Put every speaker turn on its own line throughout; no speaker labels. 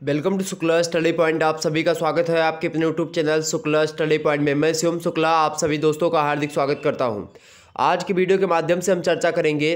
Welcome to Shukla study point. आप सभी का स्वागत है आपके अपने YouTube channel Shukla study point में। मैं शिवम शुक्ला आप सभी दोस्तों का हार्दिक स्वागत करता हूं। आज की वीडियो के माध्यम से हम चर्चा करेंगे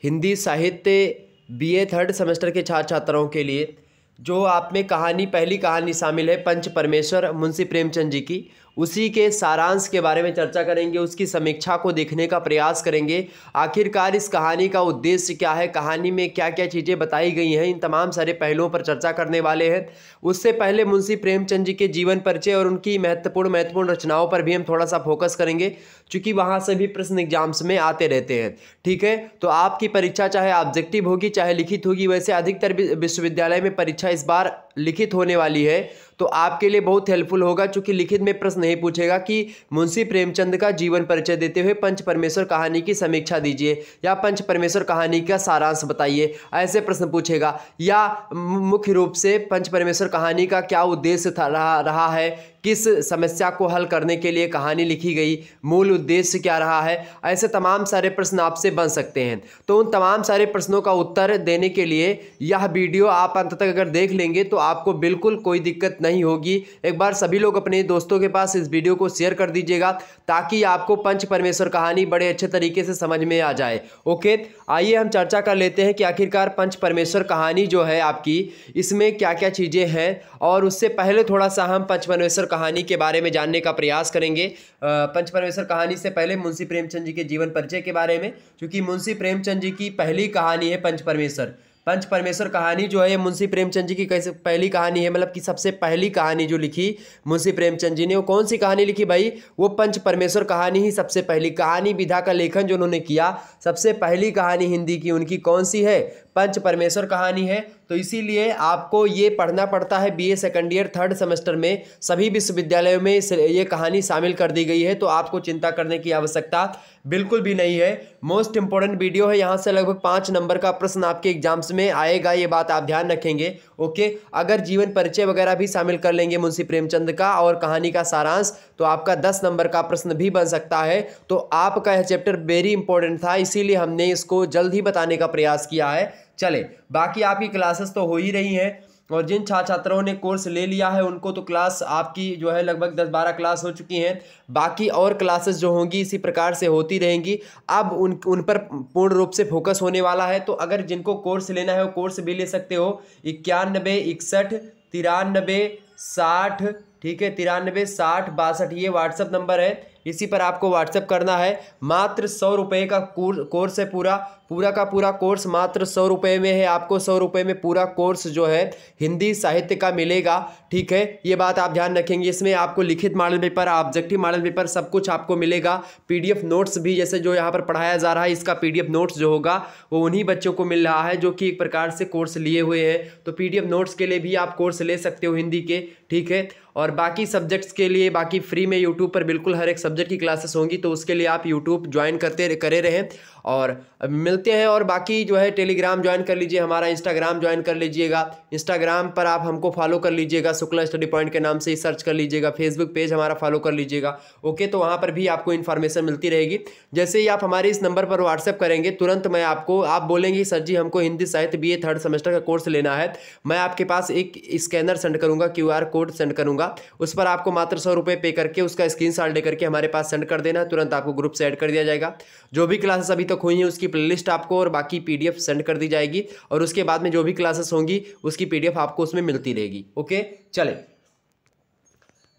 हिंदी साहित्य बीए थर्ड सेमेस्टर के छात्र छात्राओं के लिए जो आप में पहली कहानी शामिल है पंच परमेश्वर मुंशी प्रेमचंद जी की, उसी के सारांश के बारे में चर्चा करेंगे, उसकी समीक्षा को देखने का प्रयास करेंगे। आखिरकार इस कहानी का उद्देश्य क्या है, कहानी में क्या क्या चीज़ें बताई गई हैं, इन तमाम सारे पहलुओं पर चर्चा करने वाले हैं। उससे पहले मुंशी प्रेमचंद जी के जीवन परिचय और उनकी महत्वपूर्ण रचनाओं पर भी हम थोड़ा सा फोकस करेंगे, क्योंकि वहाँ से भी प्रश्न एग्जाम्स में आते रहते हैं। ठीक है, तो आपकी परीक्षा चाहे ऑब्जेक्टिव होगी चाहे लिखित होगी, वैसे अधिकतर विश्वविद्यालय में परीक्षा इस बार लिखित होने वाली है, तो आपके लिए बहुत हेल्पफुल होगा, क्योंकि लिखित में प्रश्न नहीं पूछेगा कि मुंशी प्रेमचंद का जीवन परिचय देते हुए पंच परमेश्वर कहानी की समीक्षा दीजिए या पंच परमेश्वर कहानी का सारांश बताइए, ऐसे प्रश्न पूछेगा। या मुख्य रूप से पंच परमेश्वर कहानी का क्या उद्देश्य रहा है, किस समस्या को हल करने के लिए कहानी लिखी गई, मूल उद्देश्य क्या रहा है, ऐसे तमाम सारे प्रश्न आपसे बन सकते हैं। तो उन तमाम सारे प्रश्नों का उत्तर देने के लिए यह वीडियो आप अंत तक अगर देख लेंगे तो आपको बिल्कुल कोई दिक्कत नहीं होगी। एक बार सभी लोग अपने दोस्तों के पास इस वीडियो को शेयर कर दीजिएगा, ताकि आपको पंच परमेश्वर कहानी बड़े अच्छे तरीके से समझ में आ जाए। ओके, आइए हम चर्चा कर लेते हैं कि आखिरकार पंच परमेश्वर कहानी जो है आपकी, इसमें क्या क्या चीज़ें हैं। और उससे पहले थोड़ा सा हम पंच परमेश्वर कहानी के बारे में जानने का प्रयास करेंगे। पंच परमेश्वर कहानी से पहले मुंशी प्रेमचंद जी के जीवन परिचय के बारे में, क्योंकि मुंशी प्रेमचंद जी की पहली कहानी है पंच परमेश्वर। पंच परमेश्वर कहानी जो है ये मुंशी प्रेमचंद जी की कैसे पहली कहानी है, मतलब कि सबसे पहली कहानी जो लिखी मुंशी प्रेमचंद जी ने, वो कौन सी कहानी लिखी भाई? वो पंच परमेश्वर कहानी ही सबसे पहली कहानी विधा का लेखन जो उन्होंने किया, सबसे पहली कहानी हिंदी की उनकी कौन सी है? पंच परमेश्वर कहानी है। तो इसीलिए आपको ये पढ़ना पड़ता है। BA second year third semester में सभी विश्वविद्यालयों में ये कहानी शामिल कर दी गई है, तो आपको चिंता करने की आवश्यकता बिल्कुल भी नहीं है। मोस्ट इंपॉर्टेंट वीडियो है, यहाँ से लगभग 5 नंबर का प्रश्न आपके एग्जाम्स में आएगा, ये बात आप ध्यान रखेंगे। ओके, अगर जीवन परिचय वगैरह भी शामिल कर लेंगे मुंशी प्रेमचंद का और कहानी का सारांश, तो आपका 10 नंबर का प्रश्न भी बन सकता है। तो आपका यह चैप्टर वेरी इंपॉर्टेंट था, इसीलिए हमने इसको जल्द ही बताने का प्रयास किया है। चले, बाकी आपकी क्लासेस तो हो ही रही हैं, और जिन छात्र छात्राओं ने कोर्स ले लिया है उनको तो क्लास आपकी जो है लगभग 10-12 क्लास हो चुकी हैं। बाकी और क्लासेस जो होंगी इसी प्रकार से होती रहेंगी। अब उन पर पूर्ण रूप से फोकस होने वाला है। तो अगर जिनको कोर्स लेना है वो कोर्स भी ले सकते हो। 91 61 93 60, ठीक है, 93 60 62 ये व्हाट्सअप नंबर है, इसी पर आपको व्हाट्सएप करना है। मात्र 100 रुपये का कोर्स है, पूरा का पूरा कोर्स मात्र 100 रुपये में है। आपको 100 रुपये में पूरा कोर्स जो है हिंदी साहित्य का मिलेगा। ठीक है, ये बात आप ध्यान रखेंगे। इसमें आपको लिखित model paper, objective model paper सब कुछ आपको मिलेगा। पीडीएफ नोट्स भी, जैसे जो यहाँ पर पढ़ाया जा रहा है, इसका पीडीएफ नोट्स जो होगा वो उन्हीं बच्चों को मिल रहा है जो कि एक प्रकार से कोर्स लिए हुए हैं। तो पीडीएफ नोट्स के लिए भी आप कोर्स ले सकते हो हिंदी के। ठीक है, और बाकी सब्जेक्ट्स के लिए बाकी फ्री में यूट्यूब पर बिल्कुल हर एक सब्जेक्ट की क्लासेस होंगी, तो उसके लिए आप यूट्यूब ज्वाइन करे रहें। और मिलते हैं। और बाकी जो है टेलीग्राम ज्वाइन कर लीजिए, हमारा इंस्टाग्राम ज्वाइन कर लीजिएगा। इंस्टाग्राम पर आप हमको फॉलो कर लीजिएगा, शुक्ला स्टडी पॉइंट के नाम से ही सर्च कर लीजिएगा। फेसबुक पेज हमारा फॉलो कर लीजिएगा। ओके, तो वहाँ पर भी आपको इन्फॉर्मेशन मिलती रहेगी। जैसे ही आप हमारे इस नंबर पर व्हाट्सएप करेंगे, तुरंत मैं आपको, आप बोलेंगे सर जी हमको हिंदी साहित्य बीए थर्ड सेमेस्टर का कोर्स लेना है, मैं आपके पास एक स्कैनर सेंड करूँगा, QR कोड सेंड करूँगा। उस पर आपको मात्र 100 रुपये पे करके उसका स्क्रीनशॉट लेकर के हमारे पास सेंड कर देना, तुरंत आपको ग्रुप से ऐड कर दिया जाएगा। जो भी क्लासेस अभी तक हुई हैं उसकी प्लेलिस्ट आपको और बाकी PDF सेंड कर दी जाएगी, और उसके बाद में जो भी क्लासेस होंगी उसकी PDF आपको उसमें मिलती रहेगी। ओके, चले,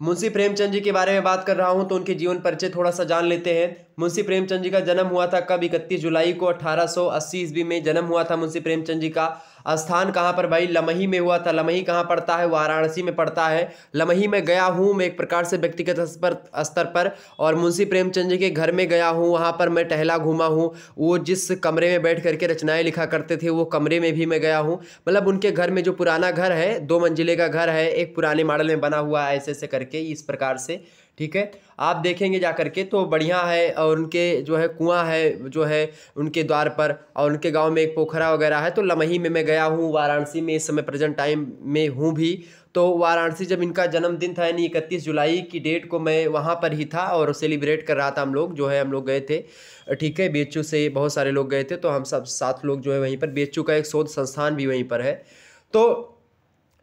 मुंशी प्रेमचंद जी के बारे में बात कर रहा हूं तो उनके जीवन परिचय थोड़ा सा जान लेते हैं। मुंशी प्रेमचंद जी का जन्म हुआ था कब? 31 जुलाई को 1880 ईस्वी में जन्म हुआ था मुंशी प्रेमचंद जी का। स्थान कहाँ पर भाई? लमही में हुआ था। लमही कहाँ पड़ता है? वाराणसी में पड़ता है। लमही में गया हूँ मैं एक प्रकार से व्यक्तिगत स्तर पर, और मुंशी प्रेमचंद जी के घर में गया हूँ, वहाँ पर मैं टहला घूमा हूँ। वो जिस कमरे में बैठ करके रचनाएं लिखा करते थे वो कमरे में भी मैं गया हूँ। मतलब उनके घर में जो पुराना घर है, 2 मंजिले का घर है, एक पुराने मॉडल में बना हुआ है, ऐसे ऐसे करके इस प्रकार से। ठीक है, आप देखेंगे जा करके तो बढ़िया है। और उनके जो है कुआं है जो है उनके द्वार पर, और उनके गांव में एक पोखरा वगैरह है। तो लमही में मैं गया हूँ। वाराणसी में इस समय प्रेजेंट टाइम में हूँ भी। तो वाराणसी जब इनका जन्मदिन था, यानी 31 जुलाई की डेट को, मैं वहाँ पर ही था और सेलिब्रेट कर रहा था। हम लोग गए थे। ठीक है, BHU से बहुत सारे लोग गए थे, तो हम सब 7 लोग जो है वहीं पर, BHU का एक शोध संस्थान भी वहीं पर है। तो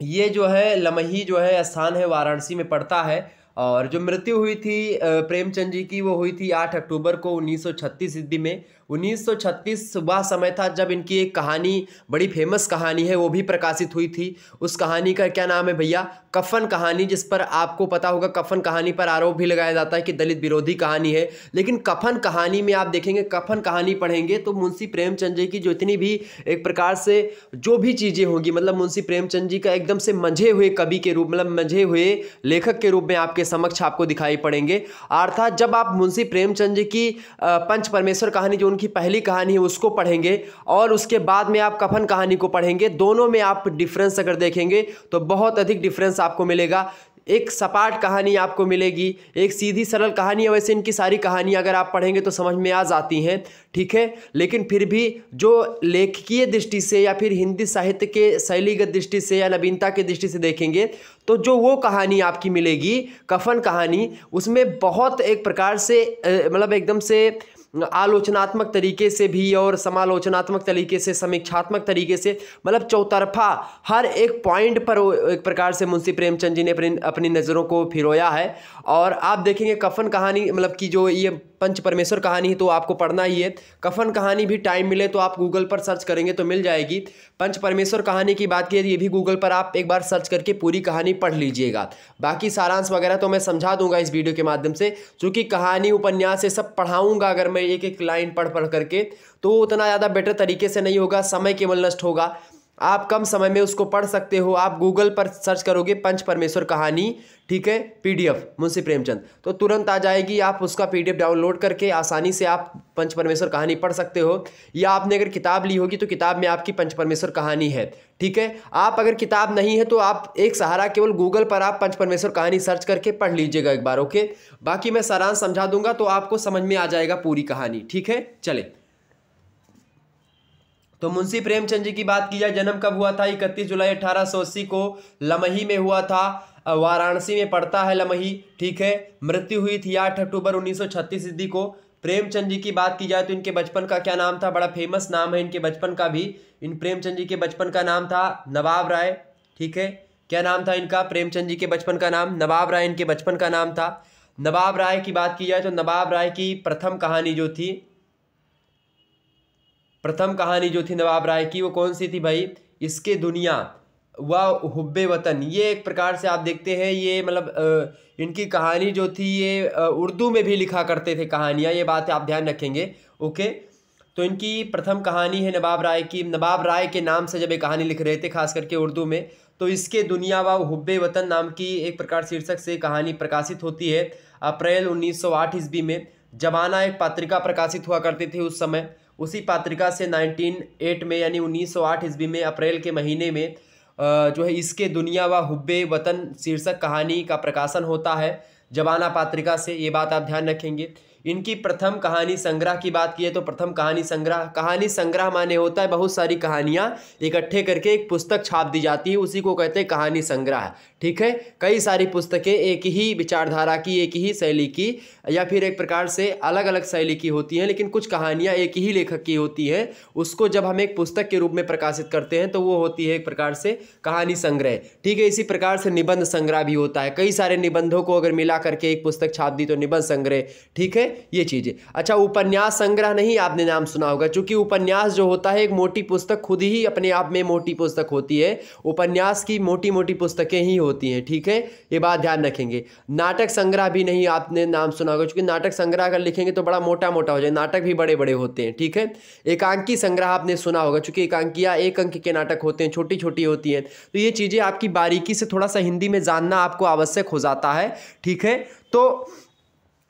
ये जो है लमही जो है स्थान है वाराणसी में पड़ता है। और जो मृत्यु हुई थी प्रेमचंद जी की वो हुई थी 8 अक्टूबर को 1936 ईस्वी में। 1936 वह समय था जब इनकी एक कहानी, बड़ी फेमस कहानी है, वो भी प्रकाशित हुई थी। उस कहानी का क्या नाम है भैया? कफन कहानी, जिस पर आपको पता होगा कफन कहानी पर आरोप भी लगाया जाता है कि दलित विरोधी कहानी है। लेकिन कफन कहानी में आप देखेंगे, कफन कहानी पढ़ेंगे तो मुंशी प्रेमचंद जी की जो इतनी भी एक प्रकार से जो भी चीज़ें होंगी, मतलब मुंशी प्रेमचंद जी का एकदम से मंझे हुए कवि के रूप, मतलब मंझे हुए लेखक के रूप में आपके समक्ष आपको दिखाई पड़ेंगे। अर्थात जब आप मुंशी प्रेमचंद जी की पंच परमेश्वर कहानी, जो उनकी पहली कहानी है, उसको पढ़ेंगे और उसके बाद में आप कफन कहानी को पढ़ेंगे, दोनों में आप डिफरेंस अगर देखेंगे तो बहुत अधिक डिफरेंस आपको मिलेगा। एक सपाट कहानी आपको मिलेगी, एक सीधी सरल कहानी है। वैसे इनकी सारी कहानी अगर आप पढ़ेंगे तो समझ में आ जाती हैं, ठीक है। लेकिन फिर भी जो लेखकीय दृष्टि से या फिर हिंदी साहित्य के शैलीगत दृष्टि से या नवीनता की दृष्टि से देखेंगे तो जो वो कहानी आपकी मिलेगी कफन कहानी, उसमें बहुत एक प्रकार से मतलब एकदम से आलोचनात्मक तरीके से भी और समालोचनात्मक तरीके से, समीक्षात्मक तरीके से, मतलब चौतरफा हर एक पॉइंट पर एक प्रकार से मुंशी प्रेमचंद जी ने अपनी नज़रों को फिरोया है। और आप देखेंगे कफन कहानी, मतलब कि जो ये पंच परमेश्वर कहानी है तो आपको पढ़ना ही है। कफन कहानी भी टाइम मिले तो आप गूगल पर सर्च करेंगे तो मिल जाएगी। पंच परमेश्वर कहानी की बात की ये भी गूगल पर आप एक बार सर्च करके पूरी कहानी पढ़ लीजिएगा। बाकी सारांश वगैरह तो मैं समझा दूंगा इस वीडियो के माध्यम से, क्योंकि कहानी उपन्यास ये सब पढ़ाऊंगा अगर मैं एक एक लाइन पढ़ पढ़ करके तो उतना ज़्यादा बेटर तरीके से नहीं होगा, समय केवल नष्ट होगा। आप कम समय में उसको पढ़ सकते हो। आप गूगल पर सर्च करोगे पंच परमेश्वर कहानी, ठीक है, पीडीएफ मुंशी प्रेमचंद, तो तुरंत आ जाएगी। आप उसका पीडीएफ डाउनलोड करके आसानी से आप पंच परमेश्वर कहानी पढ़ सकते हो। या आपने अगर किताब ली होगी तो किताब में आपकी पंच परमेश्वर कहानी है, ठीक है। आप अगर किताब नहीं है तो आप एक सहारा केवल गूगल पर आप पंच परमेश्वर कहानी सर्च करके पढ़ लीजिएगा एक बार, ओके। बाकी मैं सारांश समझा दूंगा तो आपको समझ में आ जाएगा पूरी कहानी, ठीक है। चले तो मुंशी प्रेमचंद जी की बात की जाए, जन्म कब हुआ था? 31 जुलाई 1880 को लमही में हुआ था। वाराणसी में पड़ता है लमही, ठीक है। मृत्यु हुई थी 8 अक्टूबर 1936 ईस्वी को। प्रेमचंद जी की बात की जाए तो इनके बचपन का क्या नाम था? बड़ा फेमस नाम है इनके बचपन का भी। इन प्रेमचंद जी के बचपन का नाम था नवाब राय, ठीक है। क्या नाम था इनका? प्रेमचंद जी के बचपन का नाम नवाब राय इनके बचपन का नाम था। नवाब राय की बात की जाए तो नवाब राय की प्रथम कहानी जो थी नवाब राय की, वो कौन सी थी भाई? इसके दुनिया व हुब्बे वतन। ये एक प्रकार से आप देखते हैं, ये मतलब इनकी कहानी जो थी ये उर्दू में भी लिखा करते थे कहानियाँ, ये बात आप ध्यान रखेंगे, ओके। तो इनकी प्रथम कहानी है नवाब राय की। नवाब राय के नाम से जब ये कहानी लिख रहे थे खास करके उर्दू में, तो इसके दुनिया व हुब्बे वतन नाम की एक प्रकार शीर्षक से कहानी प्रकाशित होती है अप्रैल 1908 ईस्वी में। जमाना एक पत्रिका प्रकाशित हुआ करती थी उस समय। उसी पत्रिका से 1908 में यानी 1908 ईस्वी में अप्रैल के महीने में जो है इसके दुनिया व हुब्बे वतन शीर्षक कहानी का प्रकाशन होता है जमाना पत्रिका से, ये बात आप ध्यान रखेंगे। इनकी प्रथम कहानी संग्रह की बात की है तो प्रथम कहानी संग्रह माने होता है बहुत सारी कहानियाँ इकट्ठे करके एक पुस्तक छाप दी जाती है, उसी को कहते हैं कहानी संग्रह, ठीक है। कई सारी पुस्तकें एक ही विचारधारा की, एक ही शैली की या फिर एक प्रकार से अलग अलग शैली की होती हैं, लेकिन कुछ कहानियाँ एक ही लेखक की होती हैं। उसको जब हम एक पुस्तक के रूप में प्रकाशित करते हैं तो वो होती है एक प्रकार से कहानी संग्रह, ठीक है। इसी प्रकार से निबंध संग्रह भी होता है। कई सारे निबंधों को अगर मिला करके एक पुस्तक छाप दी तो निबंध संग्रह, ठीक है, ये चीजें। अच्छा, उपन्यास संग्रह नहीं आपने नाम सुना होगा, क्योंकि उपन्यास जो होता है एक मोटी पुस्तक खुद ही अपने आप में मोटी पुस्तक होती है। उपन्यास की मोटी मोटी पुस्तकें ही होती हैं, ठीक है, ये बात ध्यान रखेंगे। नाटक संग्रह भी नहीं आपने नाम सुना होगा, क्योंकि नाटक संग्रह अगर लिखेंगे तो बड़ा मोटा मोटा हो जाए, नाटक भी बड़े बड़े होते हैं, ठीक है। एकांकी संग्रह आपने सुना होगा, क्योंकि एकांकियाँ एक अंक के नाटक होते हैं, छोटी छोटी होती हैं। तो ये चीज़ें आपकी बारीकी से थोड़ा सा हिंदी में जानना आपको आवश्यक हो जाता है, ठीक है। तो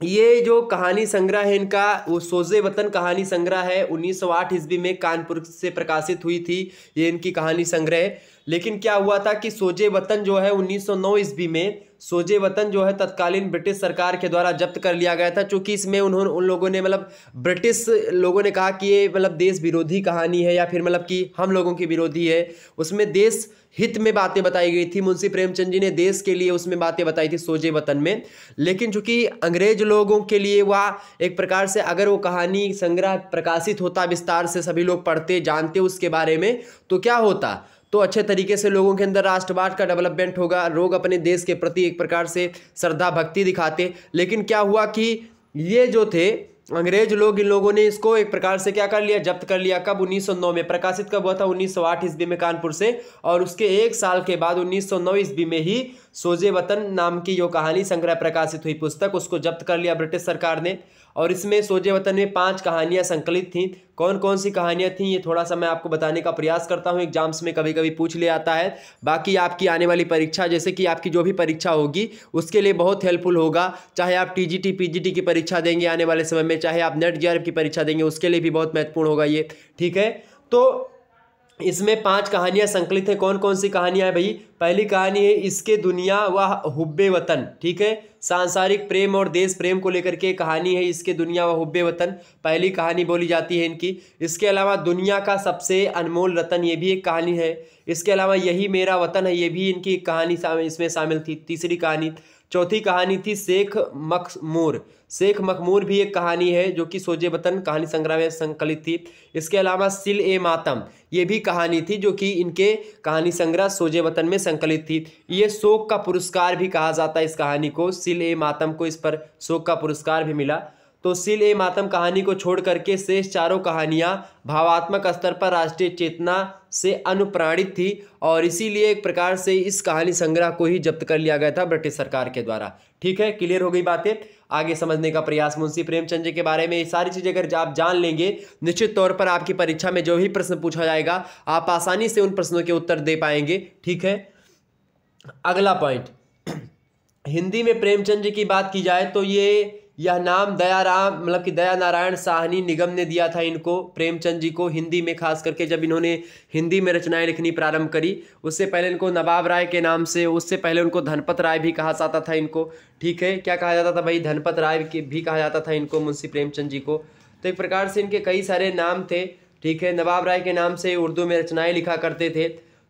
ये जो कहानी संग्रह है इनका, वो सोजे वतन कहानी संग्रह है। 1908 ईस्वी में कानपुर से प्रकाशित हुई थी ये इनकी कहानी संग्रह। लेकिन क्या हुआ था कि सोजे वतन जो है 1909 ईस्वी में सोजे वतन जो है तत्कालीन ब्रिटिश सरकार के द्वारा जब्त कर लिया गया था, क्योंकि इसमें उन लोगों ने मतलब ब्रिटिश लोगों ने कहा कि ये मतलब देश विरोधी कहानी है या फिर मतलब कि हम लोगों की विरोधी है। उसमें देश हित में बातें बताई गई थी। मुंशी प्रेमचंद जी ने देश के लिए उसमें बातें बताई थी सोजे वतन में। लेकिन चूंकि अंग्रेज लोगों के लिए वह एक प्रकार से अगर वो कहानी संग्रह प्रकाशित होता विस्तार से, सभी लोग पढ़ते जानते उसके बारे में, तो क्या होता, तो अच्छे तरीके से लोगों के अंदर राष्ट्रवाद का डेवलपमेंट होगा, लोग अपने देश के प्रति एक प्रकार से श्रद्धा भक्ति दिखाते। लेकिन क्या हुआ कि ये जो थे अंग्रेज लोग, इन लोगों ने इसको एक प्रकार से क्या कर लिया, जब्त कर लिया। कब? 1909 में। प्रकाशित कब हुआ था? 1908 ईस्वी में कानपुर से। और उसके एक साल के बाद 1909 ईस्वी में ही सोजे वतन नाम की जो कहानी संग्रह प्रकाशित हुई पुस्तक, उसको जब्त कर लिया ब्रिटिश सरकार ने। और इसमें सोजे वतन में 5 कहानियां संकलित थीं। कौन कौन सी कहानियां थीं ये थोड़ा सा मैं आपको बताने का प्रयास करता हूं। एग्जाम्स में कभी कभी पूछ लिया आता है। बाकी आपकी आने वाली परीक्षा, जैसे कि आपकी जो भी परीक्षा होगी उसके लिए बहुत हेल्पफुल होगा। चाहे आप टीजीटी पीजीटी की परीक्षा देंगे आने वाले समय में, चाहे आप नेट जेआरएफ की परीक्षा देंगे, उसके लिए भी बहुत महत्वपूर्ण होगा ये। ठीक है, तो इसमें 5 कहानियां संकलित हैं। कौन कौन सी कहानियां हैं भाई? पहली कहानी है इसके दुनिया व हुब्बे वतन। ठीक है, सांसारिक प्रेम और देश प्रेम को लेकर के कहानी है इसके दुनिया व हुब्बे वतन, पहली कहानी बोली जाती है इनकी। इसके अलावा दुनिया का सबसे अनमोल रतन, ये भी एक कहानी है। इसके अलावा यही मेरा वतन है, ये भी इनकी एक कहानी इसमें शामिल थी, तीसरी कहानी। चौथी कहानी थी शेख मखमूर। शेख मखमूर भी एक कहानी है जो कि सोजे वतन कहानी संग्रह में संकलित थी। इसके अलावा सिल ए मातम, ये भी कहानी थी जो कि इनके कहानी संग्रह सोजे वतन में संकलित थी। ये शोक का पुरस्कार भी कहा जाता है इस कहानी को, सिल ए मातम को इस पर शोक का पुरस्कार भी मिला। तो सिल ए मातम कहानी को छोड़ करके शेष चारों कहानियां भावात्मक स्तर पर राष्ट्रीय चेतना से अनुप्राणित थी और इसीलिए एक प्रकार से इस कहानी संग्रह को ही जब्त कर लिया गया था ब्रिटिश सरकार के द्वारा। ठीक है, क्लियर हो गई बातें? आगे समझने का प्रयास। मुंशी प्रेमचंद जी के बारे में ये सारी चीज़ें अगर आप जान लेंगे, निश्चित तौर पर आपकी परीक्षा में जो भी प्रश्न पूछा जाएगा आप आसानी से उन प्रश्नों के उत्तर दे पाएंगे। ठीक है, अगला पॉइंट, हिंदी में प्रेमचंद जी की बात की जाए तो यह नाम दयाराम मतलब कि दया नारायण साहनी निगम ने दिया था इनको, प्रेमचंद जी को, हिंदी में खास करके जब इन्होंने हिंदी में रचनाएं लिखनी प्रारंभ करी। उससे पहले इनको नवाब राय के नाम से, उससे पहले उनको धनपत राय भी कहा जाता था इनको। ठीक है, क्या कहा जाता था भाई? धनपत राय भी कहा जाता था इनको, मुंशी प्रेमचंद जी को। तो एक प्रकार से इनके कई सारे नाम थे। ठीक है, नवाब राय के नाम से उर्दू में रचनाएँ लिखा करते थे।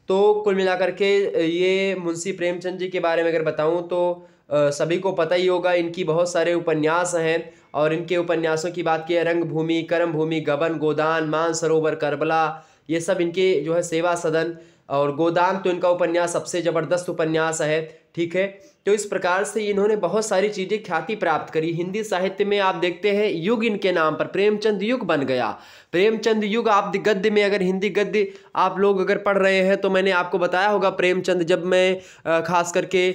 तो कुल मिलाकर के ये मुंशी प्रेमचंद जी के बारे में अगर बताऊँ तो सभी को पता ही होगा, इनकी बहुत सारे उपन्यास हैं और इनके उपन्यासों की बात की, रंगभूमि, कर्मभूमि, गबन, गोदान, मानसरोवर, करबला, ये सब इनके जो है, सेवा सदन और गोदान तो इनका उपन्यास सबसे ज़बरदस्त उपन्यास है। ठीक है, तो इस प्रकार से इन्होंने बहुत सारी चीज़ें ख्याति प्राप्त करी हिंदी साहित्य में। आप देखते हैं युग इनके नाम पर प्रेमचंद युग बन गया। प्रेमचंद युग, आप गद्य में अगर हिंदी गद्य आप लोग अगर पढ़ रहे हैं तो मैंने आपको बताया होगा प्रेमचंद, जब मैं खास करके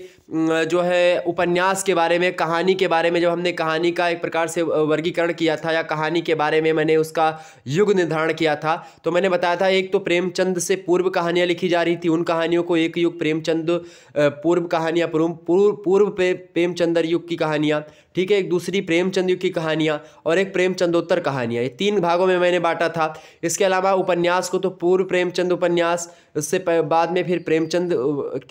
जो है उपन्यास के बारे में, कहानी के बारे में, जब हमने कहानी का एक प्रकार से वर्गीकरण किया था या कहानी के बारे में मैंने उसका युग निर्धारण किया था, तो मैंने बताया था एक तो प्रेमचंद से पूर्व कहानियाँ लिखी जा रही थी, उन कहानियों को एक युग, प्रेमचंद पूर्व कहानियाँ, पूर्व प्रेमचंद्र युग की कहानियाँ। ठीक है, एक दूसरी प्रेमचंद युग की कहानियाँ और एक प्रेमचंदोत्तर कहानियाँ, ये 3 भागों में मैंने बांटा था। इसके अलावा उपन्यास को तो पूर्व प्रेमचंद उपन्यास, उससे बाद में फिर प्रेमचंद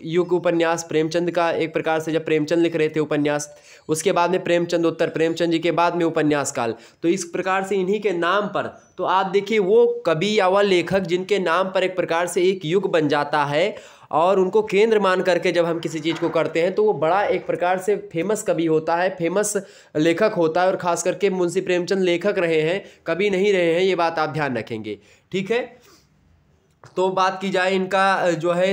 युग उपन्यास, प्रेमचंद का एक प्रकार से जब प्रेमचंद लिख रहे थे उपन्यास, उसके बाद में प्रेमचंदोत्तर, प्रेमचंद जी के बाद में उपन्यास काल। तो इस प्रकार से इन्हीं के नाम पर, तो आप देखिए वो कवि या वह लेखक जिनके नाम पर एक प्रकार से एक युग बन जाता है और उनको केंद्र मान करके जब हम किसी चीज़ को करते हैं तो वो बड़ा एक प्रकार से फेमस कवि होता है, फेमस लेखक होता है। और ख़ास करके मुंशी प्रेमचंद लेखक रहे हैं, कवि नहीं रहे हैं, ये बात आप ध्यान रखेंगे। ठीक है, तो बात की जाए इनका जो है,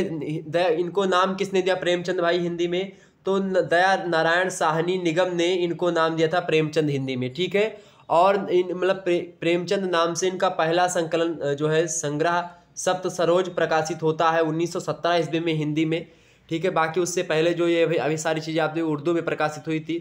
इनको नाम किसने दिया प्रेमचंद भाई हिंदी में? तो दया नारायण साहनी निगम ने इनको नाम दिया था प्रेमचंद हिंदी में। ठीक है, और मतलब प्रेमचंद नाम से इनका पहला संकलन जो है संग्रह सप्त सरोज प्रकाशित होता है 1917 ईस्वी में हिंदी में। ठीक है, बाकी उससे पहले जो ये अभी सारी चीज़ें आपने उर्दू में प्रकाशित हुई थी।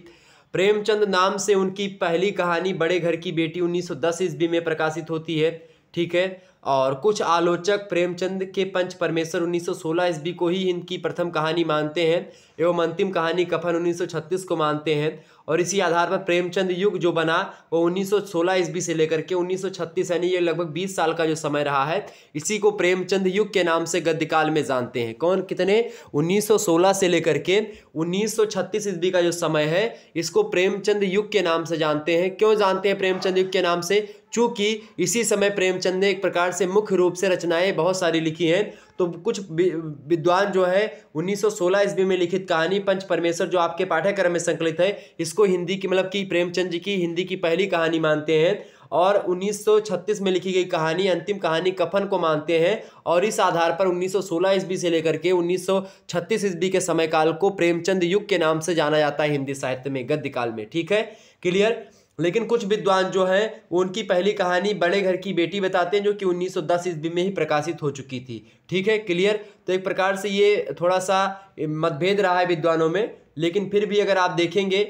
प्रेमचंद नाम से उनकी पहली कहानी बड़े घर की बेटी 1910 ईस्वी में प्रकाशित होती है। ठीक है, और कुछ आलोचक प्रेमचंद के पंच परमेश्वर 1916 ईस्वी को ही इनकी प्रथम कहानी मानते हैं एवं अंतिम कहानी कफन 1936 को मानते हैं। और इसी आधार पर प्रेमचंद युग जो बना वो 1916 ईस्वी से लेकर के 1936 यानी ये लगभग 20 साल का जो समय रहा है, इसी को प्रेमचंद युग के नाम से गद्यकाल में जानते हैं। कौन कितने? 1916 से लेकर के 1936 ईस्वी का जो समय है इसको प्रेमचंद युग के नाम से जानते हैं। क्यों जानते हैं प्रेमचंद युग के नाम से? चूँकि इसी समय प्रेमचंद ने एक प्रकार से मुख्य रूप से रचनाएं बहुत सारी लिखी हैं। तो कुछ विद्वान जो है 1916 ईस्वी में लिखित कहानी पंच परमेश्वर जो आपके पाठ्यक्रम में संकलित है, इसको हिंदी की मतलब कि प्रेमचंद जी की हिंदी की पहली कहानी मानते हैं। और 1936 में लिखी गई कहानी अंतिम कहानी कफन को मानते हैं, और इस आधार पर 1916 ईस्वी से लेकर के 1936 ईस्वी के समय काल को प्रेमचंद युग के नाम से जाना जाता है हिंदी साहित्य में, गद्य काल में। ठीक है, क्लियर। लेकिन कुछ विद्वान जो हैं उनकी पहली कहानी बड़े घर की बेटी बताते हैं, जो कि 1910 ईस्वी में ही प्रकाशित हो चुकी थी। ठीक है, क्लियर। तो एक प्रकार से ये थोड़ा सा मतभेद रहा है विद्वानों में, लेकिन फिर भी अगर आप देखेंगे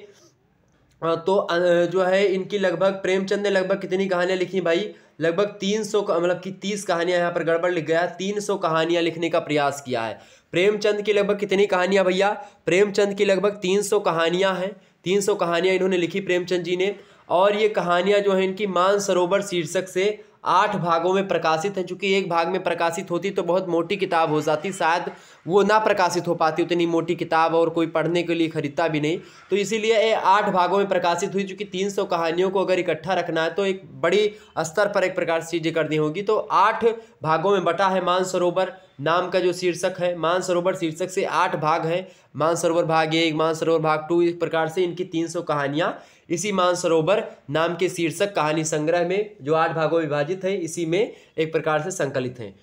तो जो है इनकी लगभग, प्रेमचंद ने लगभग कितनी कहानियां लिखी भाई, लगभग 300, मतलब कि 30 कहानियां, यहाँ पर गड़बड़ लिख गया, 300 कहानियां लिखने का प्रयास किया है। प्रेमचंद की लगभग कितनी कहानियां भैया, प्रेमचंद की लगभग 300 कहानियां हैं। 300 कहानियां इन्होंने लिखी प्रेमचंद जी ने, और ये कहानियां जो है इनकी मानसरोवर शीर्षक से 8 भागों में प्रकाशित हैं। चूंकि एक भाग में प्रकाशित होती तो बहुत मोटी किताब हो जाती, शायद वो ना प्रकाशित हो पाती उतनी मोटी किताब, और कोई पढ़ने के लिए खरीदता भी नहीं, तो इसीलिए ये 8 भागों में प्रकाशित हुई। चूंकि 300 कहानियों को अगर इकट्ठा रखना है तो एक बड़ी स्तर पर एक प्रकार से चीज़ें करनी होगी, तो 8 भागों में बटा है मानसरोवर नाम का जो शीर्षक है। मानसरोवर शीर्षक से 8 भाग हैं, मानसरोवर भाग 1, मानसरोवर भाग 2, इस प्रकार से इनकी 300 कहानियाँ इसी मानसरोवर नाम के शीर्षक कहानी संग्रह में, जो 8 भागों में विभाजित है, इसी में एक प्रकार से संकलित हैं।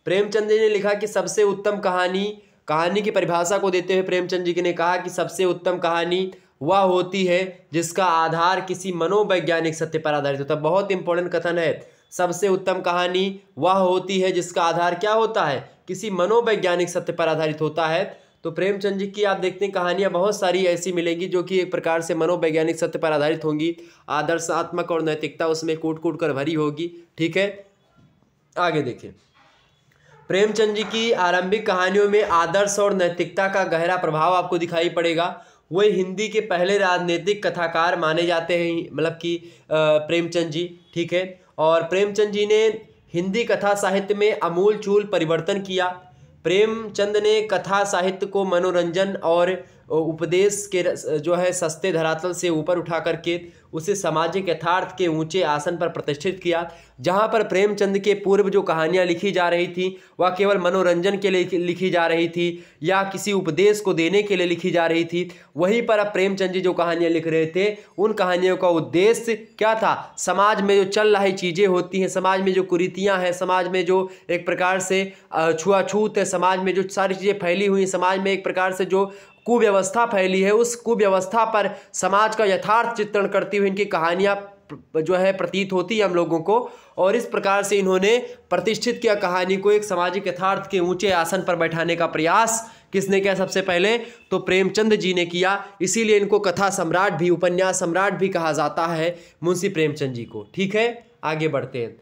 प्रेमचंद जी ने लिखा कि सबसे उत्तम कहानी की परिभाषा को देते हुए प्रेमचंद जी ने कहा कि सबसे उत्तम कहानी वह होती है जिसका आधार किसी मनोवैज्ञानिक सत्य पर आधारित होता है। बहुत इंपॉर्टेंट कथन है, सबसे उत्तम कहानी वह होती है जिसका आधार क्या होता है, किसी मनोवैज्ञानिक सत्य पर आधारित होता है। तो प्रेमचंद जी की आप देखते हैं कहानियाँ बहुत सारी ऐसी मिलेंगी जो कि एक प्रकार से मनोवैज्ञानिक सत्य पर आधारित होंगी, आदर्शात्मक और नैतिकता उसमें कूट कूट कर भरी होगी। ठीक है, आगे देखें। प्रेमचंद जी की आरंभिक कहानियों में आदर्श और नैतिकता का गहरा प्रभाव आपको दिखाई पड़ेगा। वे हिंदी के पहले राजनीतिक कथाकार माने जाते हैं, मतलब कि प्रेमचंद जी। ठीक है, और प्रेमचंद जी ने हिंदी कथा साहित्य में आमूल-चूल परिवर्तन किया। प्रेमचंद ने कथा साहित्य को मनोरंजन और उपदेश के जो है सस्ते धरातल से ऊपर उठा करके उसे सामाजिक यथार्थ के ऊंचे आसन पर प्रतिष्ठित किया। जहां पर प्रेमचंद के पूर्व जो कहानियां लिखी जा रही थी वह केवल मनोरंजन के लिए लिखी जा रही थी या किसी उपदेश को देने के लिए लिखी जा रही थी, वहीं पर अब प्रेमचंद जी जो कहानियां लिख रहे थे उन कहानियों का उद्देश्य क्या था, समाज में जो चल रही चीज़ें होती हैं, समाज में जो कुरीतियाँ हैं, समाज में जो एक प्रकार से छुआछूत है, समाज में जो सारी चीज़ें फैली हुई, समाज में एक प्रकार से जो कुव्यवस्था फैली है, उस कुव्यवस्था पर समाज का यथार्थ चित्रण करती हुई इनकी कहानियाँ जो है प्रतीत होती है हम लोगों को। और इस प्रकार से इन्होंने प्रतिष्ठित किया कहानी को, एक सामाजिक यथार्थ के ऊंचे आसन पर बैठाने का प्रयास किसने किया सबसे पहले, तो प्रेमचंद जी ने किया। इसीलिए इनको कथा सम्राट भी, उपन्यास सम्राट भी कहा जाता है मुंशी प्रेमचंद जी को। ठीक है, आगे बढ़ते हैं।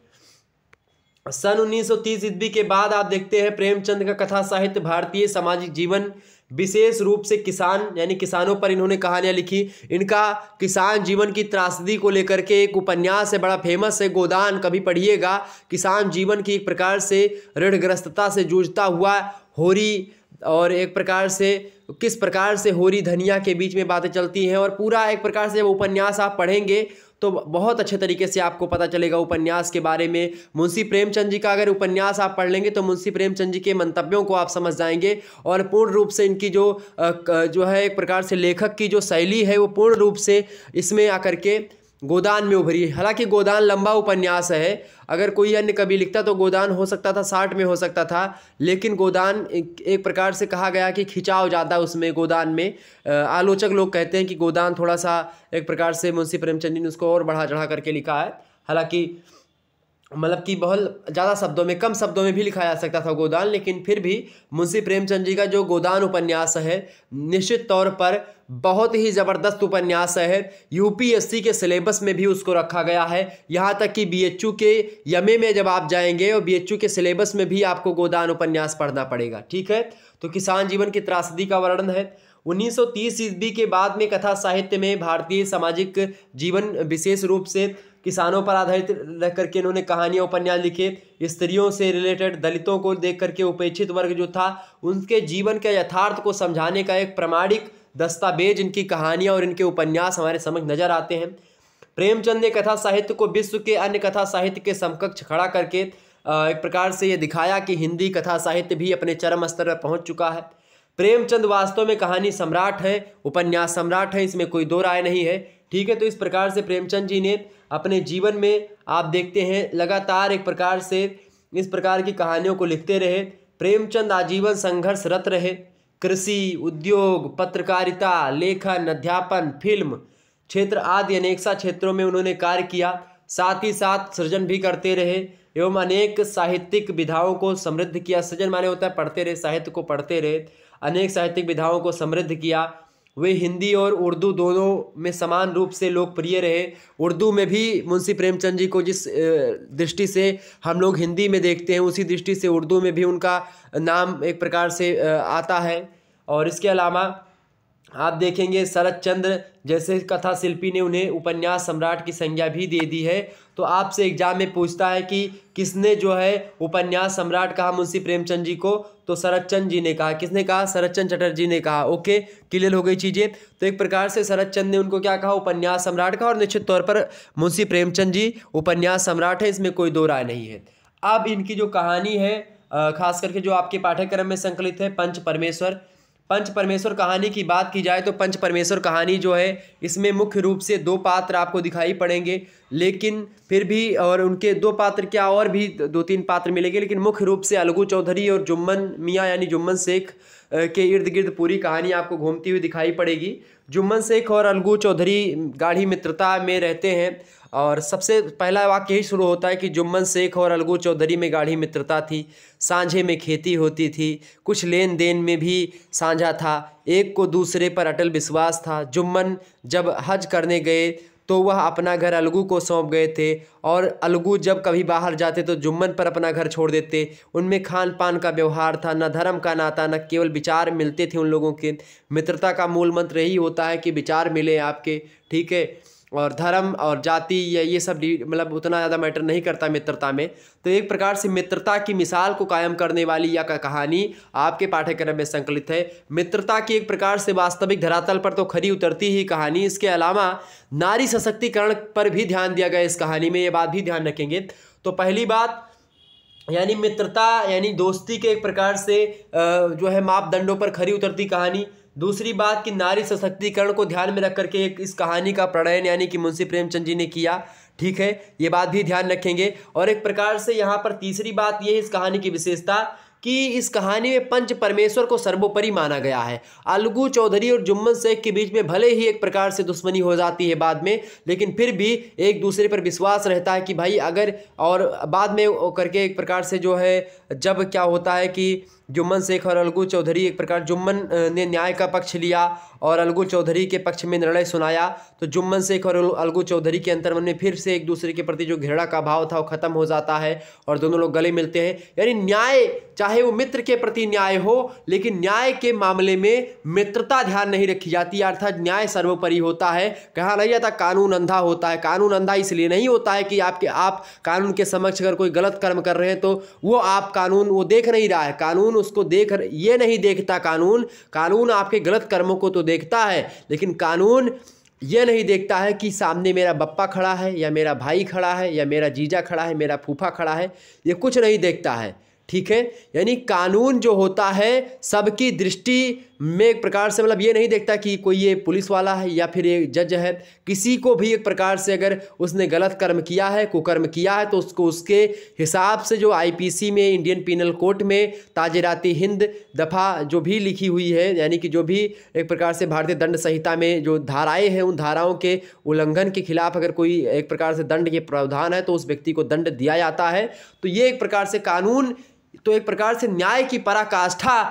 सन 1930 ईस्वी के बाद आप देखते हैं प्रेमचंद का कथा साहित्य भारतीय सामाजिक जीवन, विशेष रूप से किसान यानी किसानों पर इन्होंने कहानियां लिखी। इनका किसान जीवन की त्रासदी को लेकर के एक उपन्यास है, बड़ा फेमस है, गोदान, कभी पढ़िएगा। किसान जीवन की एक प्रकार से ऋणग्रस्तता से जूझता हुआ होरी, और एक प्रकार से किस प्रकार से होरी धनिया के बीच में बातें चलती हैं, और पूरा एक प्रकार से वो उपन्यास आप पढ़ेंगे तो बहुत अच्छे तरीके से आपको पता चलेगा उपन्यास के बारे में। मुंशी प्रेमचंद जी का अगर उपन्यास आप पढ़ लेंगे तो मुंशी प्रेमचंद जी के मंतव्यों को आप समझ जाएंगे, और पूर्ण रूप से इनकी जो है एक प्रकार से लेखक की जो शैली है वो पूर्ण रूप से इसमें आकर के गोदान में उभरी। हालांकि गोदान लंबा उपन्यास है, अगर कोई अन्य कवि लिखता तो गोदान हो सकता था 60 में हो सकता था, लेकिन गोदान एक प्रकार से कहा गया कि खिंचाव ज़्यादा उसमें गोदान में। आलोचक लोग कहते हैं कि गोदान थोड़ा सा एक प्रकार से मुंशी प्रेमचंद जी ने उसको और बढ़ा चढ़ा करके लिखा है। हालांकि मतलब कि बहुत ज़्यादा शब्दों में, कम शब्दों में भी लिखा जा सकता था गोदान, लेकिन फिर भी मुंशी प्रेमचंद जी का जो गोदान उपन्यास है निश्चित तौर पर बहुत ही ज़बरदस्त उपन्यास है। यूपीएससी के सिलेबस में भी उसको रखा गया है, यहाँ तक कि बीएचयू के यमए में जब आप जाएंगे और बीएचयू के सिलेबस में भी आपको गोदान उपन्यास पढ़ना पड़ेगा। ठीक है, तो किसान जीवन की त्रासदी का वर्णन है। 1930 ईस्वी के बाद में कथा साहित्य में भारतीय सामाजिक जीवन, विशेष रूप से किसानों पर आधारित रह करके इन्होंने कहानियाँ उपन्यास लिखे। स्त्रियों से रिलेटेड, दलितों को देख करके उपेक्षित वर्ग जो था उनके जीवन के यथार्थ को समझाने का एक प्रमाणिक दस्तावेज इनकी कहानियाँ और इनके उपन्यास हमारे समझ नजर आते हैं। प्रेमचंद ने कथा साहित्य को विश्व के अन्य कथा साहित्य के समकक्ष खड़ा करके एक प्रकार से ये दिखाया कि हिंदी कथा साहित्य भी अपने चरम स्तर पर पहुँच चुका है। प्रेमचंद वास्तव में कहानी सम्राट है, उपन्यास सम्राट है, इसमें कोई दो राय नहीं है। ठीक है। तो इस प्रकार से प्रेमचंद जी ने अपने जीवन में आप देखते हैं लगातार एक प्रकार से इस प्रकार की कहानियों को लिखते रहे। प्रेमचंद आजीवन संघर्षरत रहे। कृषि, उद्योग, पत्रकारिता, लेखन, अध्यापन, फिल्म क्षेत्र आदि अनेक सा क्षेत्रों में उन्होंने कार्य किया। साथ ही साथ सृजन भी करते रहे एवं अनेक साहित्यिक विधाओं को समृद्ध किया। सृजन माने होता है पढ़ते रहे, साहित्य को पढ़ते रहे, अनेक साहित्यिक विधाओं को समृद्ध किया। वे हिंदी और उर्दू दोनों में समान रूप से लोकप्रिय रहे। उर्दू में भी मुंशी प्रेमचंद जी को जिस दृष्टि से हम लोग हिंदी में देखते हैं उसी दृष्टि से उर्दू में भी उनका नाम एक प्रकार से आता है। और इसके अलावा आप देखेंगे शरत चंद्र जैसे कथा शिल्पी ने उन्हें उपन्यास सम्राट की संज्ञा भी दे दी है। तो आपसे एग्जाम में पूछता है कि किसने जो है उपन्यास सम्राट कहा मुंशी प्रेमचंद जी को, तो शरत चंद्र जी ने कहा। किसने कहा? शरत चंद्र चटर्जी ने कहा। ओके, क्लियर हो गई चीज़ें। तो एक प्रकार से शरत चंद्र ने उनको क्या कहा? उपन्यास सम्राट कहा। और निश्चित तौर पर मुंशी प्रेमचंद जी उपन्यास सम्राट है, इसमें कोई दो राय नहीं है। अब इनकी जो कहानी है खास करके जो आपके पाठ्यक्रम में संकलित है पंच परमेश्वर, पंच परमेश्वर कहानी की बात की जाए तो पंच परमेश्वर कहानी जो है इसमें मुख्य रूप से दो पात्र आपको दिखाई पड़ेंगे, लेकिन फिर भी और उनके दो पात्र क्या और भी दो तीन पात्र मिलेंगे, लेकिन मुख्य रूप से अलगू चौधरी और जुम्मन मियाँ यानी जुम्मन शेख के इर्द गिर्द पूरी कहानी आपको घूमती हुई दिखाई पड़ेगी। जुम्मन शेख और अलगू चौधरी गाढ़ी मित्रता में रहते हैं और सबसे पहला वाक्य ही शुरू होता है कि जुम्मन शेख और अलगू चौधरी में गाढ़ी मित्रता थी, सांझे में खेती होती थी, कुछ लेन देन में भी साझा था, एक को दूसरे पर अटल विश्वास था। जुम्मन जब हज करने गए तो वह अपना घर अलगू को सौंप गए थे और अलगू जब कभी बाहर जाते तो जुम्मन पर अपना घर छोड़ देते। उनमें खान पान का व्यवहार था, न धर्म का नाता, न केवल विचार मिलते थे उन लोगों के। मित्रता का मूल मंत्र यही होता है कि विचार मिले आपके, ठीक है, और धर्म और जाति या ये सब मतलब उतना ज़्यादा मैटर नहीं करता मित्रता में। तो एक प्रकार से मित्रता की मिसाल को कायम करने वाली यह कहानी आपके पाठ्यक्रम में संकलित है। मित्रता की एक प्रकार से वास्तविक धरातल पर तो खरी उतरती ही कहानी, इसके अलावा नारी सशक्तिकरण पर भी ध्यान दिया गया इस कहानी में, ये बात भी ध्यान रखेंगे। तो पहली बात यानी मित्रता यानी दोस्ती के एक प्रकार से जो है मापदंडों पर खरी उतरती कहानी। दूसरी बात कि नारी सशक्तिकरण को ध्यान में रख करके एक इस कहानी का प्रणयन यानी कि मुंशी प्रेमचंद जी ने किया, ठीक है, ये बात भी ध्यान रखेंगे। और एक प्रकार से यहाँ पर तीसरी बात ये है इस कहानी की विशेषता कि इस कहानी में पंच परमेश्वर को सर्वोपरि माना गया है। अलगू चौधरी और जुम्मन शेख के बीच में भले ही एक प्रकार से दुश्मनी हो जाती है बाद में, लेकिन फिर भी एक दूसरे पर विश्वास रहता है कि भाई अगर, और बाद में करके एक प्रकार से जो है जब क्या होता है कि जुम्मन शेख और अलगू चौधरी एक प्रकार जुम्मन ने न्याय का पक्ष लिया और अलगू चौधरी के पक्ष में निर्णय सुनाया, तो जुम्मन शेख और अलगू चौधरी के अंतर्मन में फिर से एक दूसरे के प्रति जो घृणा का भाव था वो खत्म हो जाता है और दोनों लोग गले मिलते हैं। यानी न्याय, चाहे वो मित्र के प्रति न्याय हो, लेकिन न्याय के मामले में मित्रता ध्यान नहीं रखी जाती, अर्थात न्याय सर्वोपरि होता है। कहा नहीं जाता कानून अंधा होता है। कानून अंधा इसलिए नहीं होता है कि आप कानून के समक्ष अगर कोई गलत कर्म कर रहे हैं तो वो आप कानून वो देख नहीं रहा है, कानून उसको देख ये नहीं देखता। कानून आपके गलत कर्मों को तो देखता है, लेकिन कानून ये नहीं देखता है कि सामने मेरा बप्पा खड़ा है या मेरा भाई खड़ा है या मेरा जीजा खड़ा है, मेरा फूफा खड़ा है, ये कुछ नहीं देखता है, ठीक है। यानी कानून जो होता है सबकी दृष्टि में एक प्रकार से मतलब ये नहीं देखता कि कोई ये पुलिस वाला है या फिर ये जज है। किसी को भी एक प्रकार से अगर उसने गलत कर्म किया है, कुकर्म किया है, तो उसको उसके हिसाब से जो आईपीसी में, इंडियन पीनल कोड में, ताजराती हिंद दफ़ा जो भी लिखी हुई है, यानी कि जो भी एक प्रकार से भारतीय दंड संहिता में जो धाराएँ हैं उन धाराओं के उल्लंघन के खिलाफ अगर कोई एक प्रकार से दंड के प्रावधान है तो उस व्यक्ति को दंड दिया जाता है। तो ये एक प्रकार से कानून, तो एक प्रकार से न्याय की पराकाष्ठा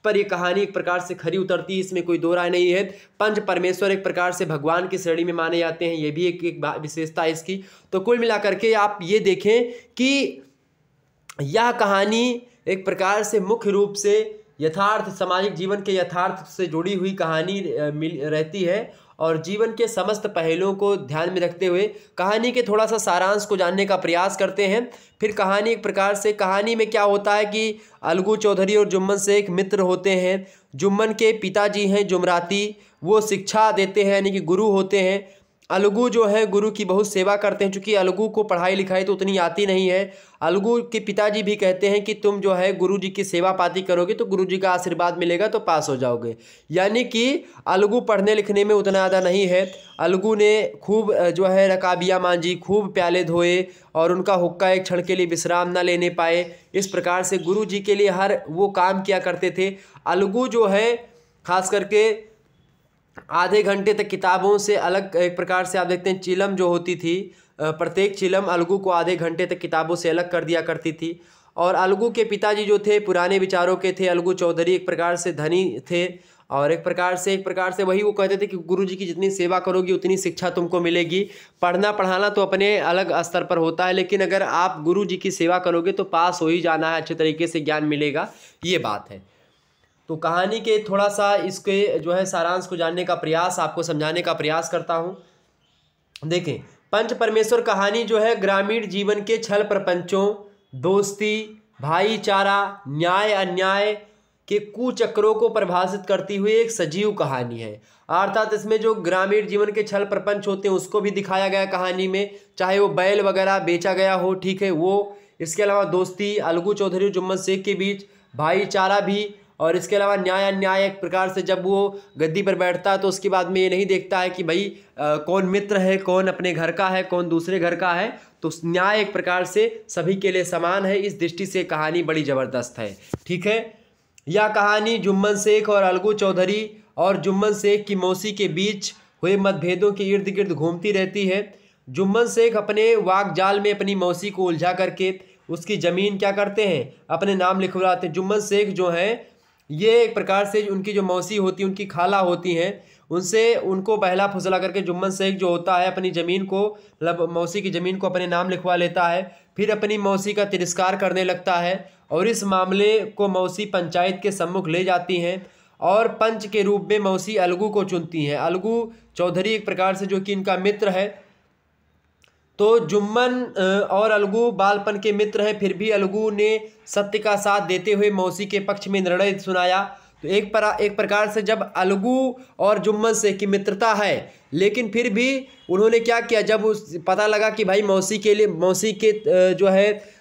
पर ये कहानी एक प्रकार से खरी उतरती है, इसमें कोई दो राय नहीं है। पंच परमेश्वर एक प्रकार से भगवान की श्रेणी में माने जाते हैं, ये भी एक विशेषता है इसकी। तो कुल मिलाकर के आप ये देखें कि यह कहानी एक प्रकार से मुख्य रूप से यथार्थ, सामाजिक जीवन के यथार्थ से जुड़ी हुई कहानी रहती है और जीवन के समस्त पहलुओं को ध्यान में रखते हुए कहानी के थोड़ा सा सारांश को जानने का प्रयास करते हैं। फिर कहानी एक प्रकार से, कहानी में क्या होता है कि अलगू चौधरी और जुम्मन शेख मित्र होते हैं। जुम्मन के पिताजी हैं जुमराती, वो शिक्षा देते हैं यानी कि गुरु होते हैं। अलगू जो है गुरु की बहुत सेवा करते हैं। चूँकि अलगू को पढ़ाई लिखाई तो उतनी आती नहीं है। अलगू के पिताजी भी कहते हैं कि तुम जो है गुरु जी की सेवा पाती करोगे तो गुरु जी का आशीर्वाद मिलेगा तो पास हो जाओगे। यानी कि अलगू पढ़ने लिखने में उतना ज़्यादा नहीं है। अलगू ने खूब जो है रकाबियाँ मांझी, खूब प्याले धोए और उनका हुक्का एक क्षण के लिए विश्राम न लेने पाए। इस प्रकार से गुरु जी के लिए हर वो काम किया करते थे। अलगू जो है खास करके आधे घंटे तक किताबों से अलग, एक प्रकार से आप देखते हैं चिलम जो होती थी, प्रत्येक चिलम अलगू को आधे घंटे तक किताबों से अलग कर दिया करती थी। और अलगू के पिताजी जो थे पुराने विचारों के थे। अलगू चौधरी एक प्रकार से धनी थे और एक प्रकार से वही वो कहते थे कि गुरु जी की जितनी सेवा करोगी उतनी शिक्षा तुमको मिलेगी। पढ़ना पढ़ाना तो अपने अलग स्तर पर होता है, लेकिन अगर आप गुरु जी की सेवा करोगे तो पास हो ही जाना है, अच्छे तरीके से ज्ञान मिलेगा, ये बात है। तो कहानी के थोड़ा सा इसके जो है सारांश को जानने का प्रयास, आपको समझाने का प्रयास करता हूँ। देखें, पंच परमेश्वर कहानी जो है ग्रामीण जीवन के छल प्रपंचों, दोस्ती, भाईचारा, न्याय अन्याय के कुचक्रों को परिभाषित करती हुई एक सजीव कहानी है। अर्थात इसमें जो ग्रामीण जीवन के छल प्रपंच होते हैं उसको भी दिखाया गया कहानी में, चाहे वो बैल वगैरह बेचा गया हो, ठीक है वो। इसके अलावा दोस्ती अलगू चौधरी और जुम्मन शेख के बीच, भाईचारा भी, और इसके अलावा न्याय अन्याय। एक प्रकार से जब वो गद्दी पर बैठता है तो उसके बाद में ये नहीं देखता है कि भाई कौन मित्र है, कौन अपने घर का है, कौन दूसरे घर का है। तो न्याय एक प्रकार से सभी के लिए समान है। इस दृष्टि से कहानी बड़ी ज़बरदस्त है, ठीक है। यह कहानी जुम्मन शेख और अलगू चौधरी और जुम्मन शेख की मौसी के बीच हुए मतभेदों के इर्द गिर्द घूमती रहती है। जुम्मन शेख अपने वाकजाल में अपनी मौसी को उलझा करके उसकी ज़मीन क्या करते हैं, अपने नाम लिखवाते हैं। जुम्मन शेख जो हैं ये एक प्रकार से उनकी जो मौसी होती है, उनकी खाला होती हैं, उनसे उनको बहला फुसला करके जुम्मन शेख जो होता है अपनी ज़मीन को, मतलब मौसी की ज़मीन को अपने नाम लिखवा लेता है। फिर अपनी मौसी का तिरस्कार करने लगता है और इस मामले को मौसी पंचायत के सम्मुख ले जाती हैं और पंच के रूप में मौसी अलगू को चुनती हैं। अलगू चौधरी एक प्रकार से जो कि इनका मित्र है। तो जुम्मन और अलगू बालपन के मित्र हैं, फिर भी अलगू ने सत्य का साथ देते हुए मौसी के पक्ष में निर्णय सुनाया। तो एक प्रकार से जब अलगू और जुम्मन शेख की मित्रता है, लेकिन फिर भी उन्होंने क्या किया, जब उस पता लगा कि भाई मौसी के जो है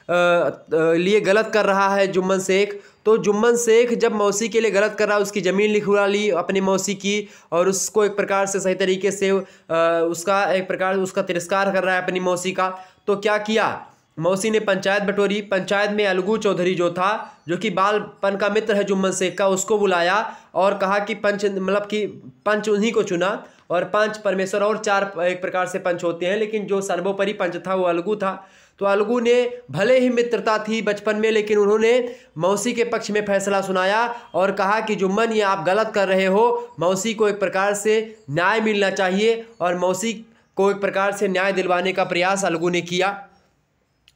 लिए गलत कर रहा है जुम्मन शेख, तो जुम्मन शेख जब मौसी के लिए गलत कर रहा है, उसकी ज़मीन लिखवा ली अपनी मौसी की और उसको एक प्रकार से सही तरीके से उसका तिरस्कार कर रहा है अपनी मौसी का। तो क्या किया, मौसी ने पंचायत बटोरी। पंचायत में अलगू चौधरी जो था, जो कि बालपन का मित्र है जुम्मन शेख का, उसको बुलाया और कहा कि पंच उन्हीं को चुना। और पंच परमेश्वर और 4 एक प्रकार से पंच होते हैं, लेकिन जो सर्वोपरि पंच था वो अलगू था। तो अलगू ने भले ही मित्रता थी बचपन में, लेकिन उन्होंने मौसी के पक्ष में फैसला सुनाया और कहा कि जुम्मन ये आप गलत कर रहे हो, मौसी को एक प्रकार से न्याय मिलना चाहिए। और मौसी को एक प्रकार से न्याय दिलवाने का प्रयास अलगू ने किया,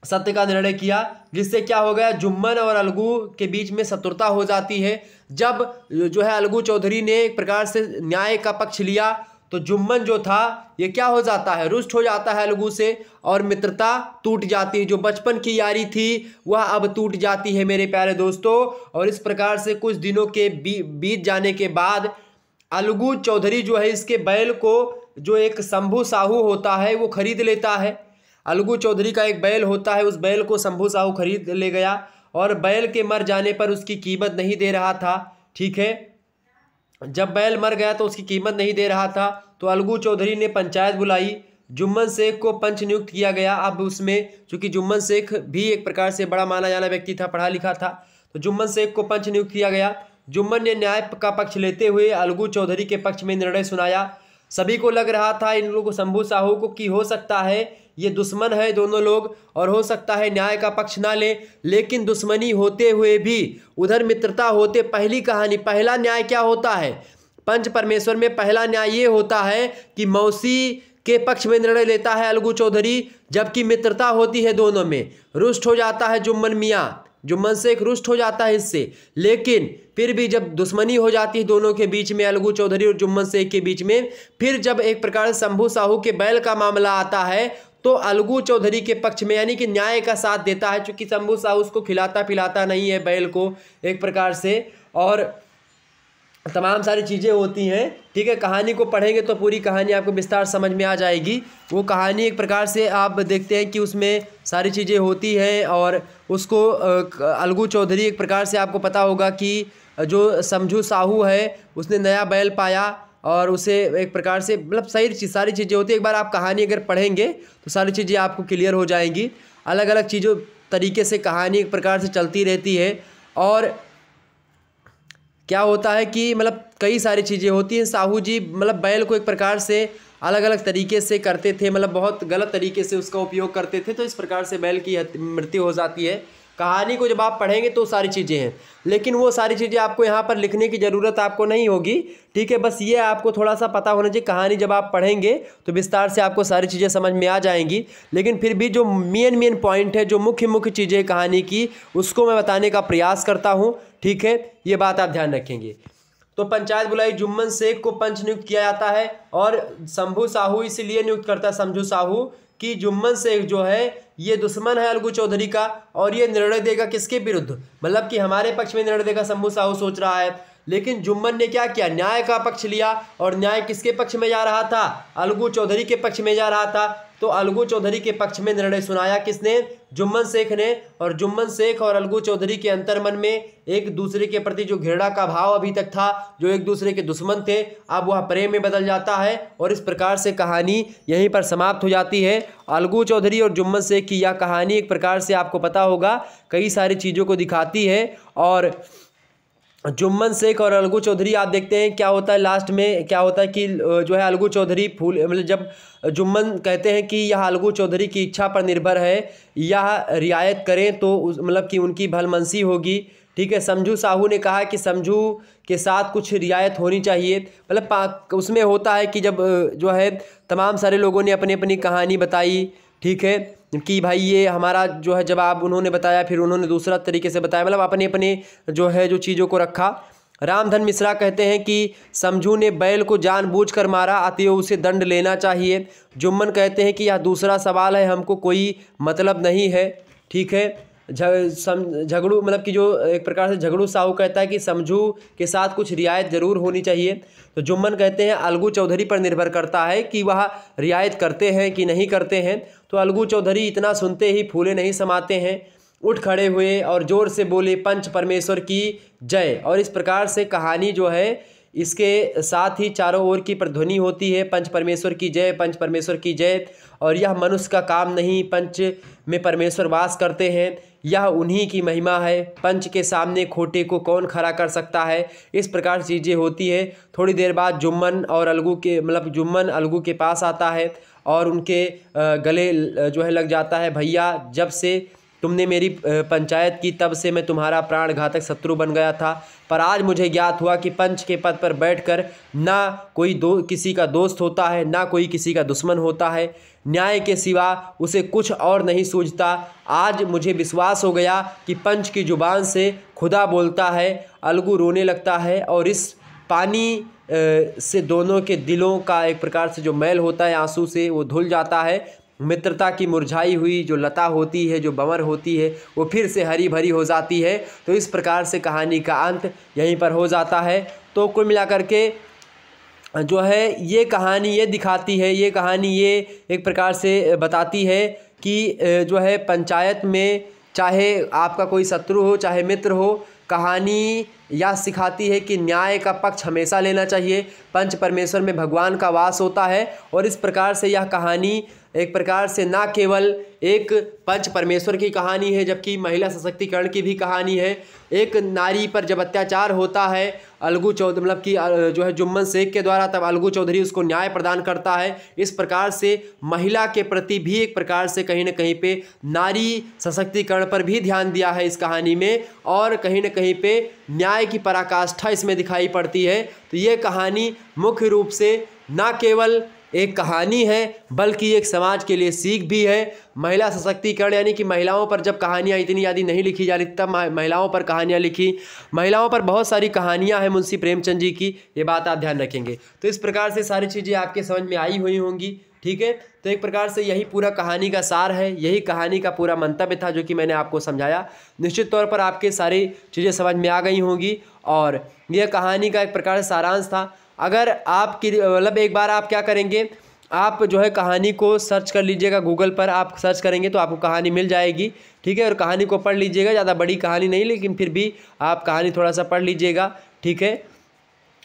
सत्य का निर्णय किया, जिससे क्या हो गया, जुम्मन और अलगू के बीच में शत्रुता हो जाती है। जब जो है अलगू चौधरी ने एक प्रकार से न्याय का पक्ष लिया तो जुम्मन जो था ये क्या हो जाता है, रुष्ट हो जाता है अलगू से और मित्रता टूट जाती है। जो बचपन की यारी थी वह अब टूट जाती है मेरे प्यारे दोस्तों। और इस प्रकार से कुछ दिनों के बीत जाने के बाद अलगू चौधरी जो है इसके बैल को, जो एक शंभू साहू होता है, वो खरीद लेता है। अलगू चौधरी का एक बैल होता है, उस बैल को शंभू साहू खरीद ले गया और बैल के मर जाने पर उसकी कीमत नहीं दे रहा था, ठीक है। जब बैल मर गया तो उसकी कीमत नहीं दे रहा था, तो अलगू चौधरी ने पंचायत बुलाई। जुम्मन शेख को पंच नियुक्त किया गया। अब उसमें चूंकि जुम्मन शेख भी एक प्रकार से बड़ा माना जाना व्यक्ति था, पढ़ा लिखा था, तो जुम्मन शेख को पंच नियुक्त किया गया। जुम्मन ने न्याय का पक्ष लेते हुए अलगू चौधरी के पक्ष में निर्णय सुनाया। सभी को लग रहा था इन लोगों को, शंभू साहू को, कि हो सकता है ये दुश्मन है दोनों लोग और हो सकता है न्याय का पक्ष ना ले, लेकिन दुश्मनी होते हुए भी उधर मित्रता होते, पहली कहानी, पहला न्याय क्या होता है पंच परमेश्वर में, पहला न्याय ये होता है कि मौसी के पक्ष में निर्णय लेता है अलगू चौधरी, जबकि मित्रता होती है दोनों में। रुष्ट हो जाता है जुम्मन शेख रुष्ट हो जाता है इससे, लेकिन फिर भी जब दुश्मनी हो जाती है दोनों के बीच में, अलगू चौधरी और जुम्मन शेख के बीच में, फिर जब एक प्रकार से शंभू साहू के बैल का मामला आता है तो अलगू चौधरी के पक्ष में यानी कि न्याय का साथ देता है, चूंकि शंभू साहू उसको खिलाता पिलाता नहीं है बैल को एक प्रकार से, और तमाम सारी चीज़ें होती हैं, ठीक है। कहानी को पढ़ेंगे तो पूरी कहानी आपको विस्तार समझ में आ जाएगी। वो कहानी एक प्रकार से आप देखते हैं कि उसमें सारी चीज़ें होती हैं और उसको अलगू चौधरी एक प्रकार से आपको पता होगा कि जो समझू साहू है उसने नया बैल पाया और उसे एक प्रकार से मतलब सारी चीज़ें होती है। एक बार आप कहानी अगर पढ़ेंगे तो सारी चीज़ें आपको क्लियर हो जाएंगी। अलग अलग चीज़ों तरीके से कहानी एक प्रकार से चलती रहती है और क्या होता है कि मतलब कई सारी चीज़ें होती हैं। साहू जी मतलब बैल को एक प्रकार से अलग अलग तरीके से करते थे, मतलब बहुत गलत तरीके से उसका उपयोग करते थे, तो इस प्रकार से बैल की मृत्यु हो जाती है। कहानी को जब आप पढ़ेंगे तो सारी चीज़ें हैं, लेकिन वो सारी चीज़ें आपको यहाँ पर लिखने की ज़रूरत आपको नहीं होगी, ठीक है। बस ये आपको थोड़ा सा पता होना चाहिए। कहानी जब आप पढ़ेंगे तो विस्तार से आपको सारी चीज़ें समझ में आ जाएंगी, लेकिन फिर भी जो मेन पॉइंट है, जो मुख्य चीज़ें कहानी की, उसको मैं बताने का प्रयास करता हूँ, ठीक है। ये बात आप ध्यान रखेंगे। तो पंचायत बुलाई, जुम्मन शेख को पंच नियुक्त किया जाता है और शंभू साहू इसलिए नियुक्त करता है समझू साहू कि जुम्मन शेख जो है ये दुश्मन है अलगू चौधरी का और ये निर्णय देगा किसके विरुद्ध, मतलब कि हमारे पक्ष में निर्णय देगा, शंभू साहू सोच रहा है। लेकिन जुम्मन ने क्या किया, न्याय का पक्ष लिया और न्याय किसके पक्ष में जा रहा था, अलगू चौधरी के पक्ष में जा रहा था। तो अलगू चौधरी के पक्ष में निर्णय सुनाया किसने, जुम्मन शेख ने। और जुम्मन शेख और अलगू चौधरी के अंतर्मन में एक दूसरे के प्रति जो घृणा का भाव अभी तक था, जो एक दूसरे के दुश्मन थे, अब वह प्रेम में बदल जाता है और इस प्रकार से कहानी यहीं पर समाप्त हो जाती है। अलगू चौधरी और जुम्मन शेख की यह कहानी एक प्रकार से आपको पता होगा कई सारी चीज़ों को दिखाती है। और जुम्मन शेख और अलगू चौधरी आप देखते हैं क्या होता है, लास्ट में क्या होता है कि जो है अलगू चौधरी मतलब जब जुम्मन कहते हैं कि यह अलगू चौधरी की इच्छा पर निर्भर है, यह रियायत करें तो मतलब कि उनकी भलमनसी होगी, ठीक है। समझू साहू ने कहा कि समझू के साथ कुछ रियायत होनी चाहिए, मतलब उसमें होता है कि जब जो है तमाम सारे लोगों ने अपनी अपनी कहानी बताई, ठीक है, कि भाई ये हमारा जो है जवाब उन्होंने बताया, फिर उन्होंने दूसरा तरीके से बताया, मतलब अपने अपने जो है जो चीज़ों को रखा। रामधन मिश्रा कहते हैं कि समझू ने बैल को जानबूझकर मारा, अतएव उसे दंड लेना चाहिए। जुम्मन कहते हैं कि यह दूसरा सवाल है, हमको कोई मतलब नहीं है, ठीक है। झगड़ू मतलब कि जो एक प्रकार से झगड़ू साहू कहता है कि समझू के साथ कुछ रियायत ज़रूर होनी चाहिए। तो जुम्मन कहते हैं अलगू चौधरी पर निर्भर करता है कि वह रियायत करते हैं कि नहीं करते हैं। तो अलगू चौधरी इतना सुनते ही फूले नहीं समाते हैं, उठ खड़े हुए और ज़ोर से बोले पंच परमेश्वर की जय। और इस प्रकार से कहानी जो है इसके साथ ही चारों ओर की प्रतिध्वनि होती है, पंच परमेश्वर की जय, पंच परमेश्वर की जय। और यह मनुष्य का काम नहीं, पंच में परमेश्वर वास करते हैं, यह उन्हीं की महिमा है, पंच के सामने खोटे को कौन खड़ा कर सकता है। इस प्रकार चीज़ें होती है। थोड़ी देर बाद जुम्मन और अलगू के मतलब जुम्मन अलगू के पास आता है और उनके गले जो है लग जाता है, भैया जब से तुमने मेरी पंचायत की तब से मैं तुम्हारा प्राण घातक शत्रु बन गया था, पर आज मुझे ज्ञात हुआ कि पंच के पद पर बैठकर ना कोई किसी का दोस्त होता है, ना कोई किसी का दुश्मन होता है, न्याय के सिवा उसे कुछ और नहीं सूझता। आज मुझे विश्वास हो गया कि पंच की जुबान से खुदा बोलता है। अलगू रोने लगता है और इस पानी से दोनों के दिलों का एक प्रकार से जो मैल होता है आंसू से वो धुल जाता है। मित्रता की मुरझाई हुई जो लता होती है, जो बंवर होती है, वो फिर से हरी भरी हो जाती है। तो इस प्रकार से कहानी का अंत यहीं पर हो जाता है। तो कुल मिलाकर के जो है ये कहानी ये दिखाती है, ये कहानी ये एक प्रकार से बताती है कि जो है पंचायत में चाहे आपका कोई शत्रु हो चाहे मित्र हो, कहानी यह सिखाती है कि न्याय का पक्ष हमेशा लेना चाहिए। पंच परमेश्वर में भगवान का वास होता है और इस प्रकार से यह कहानी एक प्रकार से ना केवल एक पंच परमेश्वर की कहानी है, जबकि महिला सशक्तिकरण की भी कहानी है। एक नारी पर जब अत्याचार होता है अलगू चौधरी मतलब कि जो है जुम्मन शेख के द्वारा, तब अलगू चौधरी उसको न्याय प्रदान करता है। इस प्रकार से महिला के प्रति भी एक प्रकार से कहीं न कहीं पे नारी सशक्तिकरण पर भी ध्यान दिया है इस कहानी में, और कहीं न कहीं पे न्याय की पराकाष्ठा इसमें दिखाई पड़ती है। तो ये कहानी मुख्य रूप से ना केवल एक कहानी है बल्कि एक समाज के लिए सीख भी है। महिला सशक्तिकरण यानी कि महिलाओं पर जब कहानियाँ इतनी ज़्यादा नहीं लिखी जा रही तब महिलाओं पर कहानियाँ लिखी। महिलाओं पर बहुत सारी कहानियाँ हैं मुंशी प्रेमचंद जी की, ये बात आप ध्यान रखेंगे। तो इस प्रकार से सारी चीज़ें आपके समझ में आई हुई होंगी। ठीक है। तो एक प्रकार से यही पूरा कहानी का सार है, यही कहानी का पूरा मंतव्य था जो कि मैंने आपको समझाया। निश्चित तौर पर आपके सारी चीज़ें समझ में आ गई होंगी और यह कहानी का एक प्रकार से सारांश था। अगर आपकी मतलब एक बार आप क्या करेंगे, आप जो है कहानी को सर्च कर लीजिएगा, गूगल पर आप सर्च करेंगे तो आपको कहानी मिल जाएगी, ठीक है। और कहानी को पढ़ लीजिएगा, ज़्यादा बड़ी कहानी नहीं लेकिन फिर भी आप कहानी थोड़ा सा पढ़ लीजिएगा, ठीक है।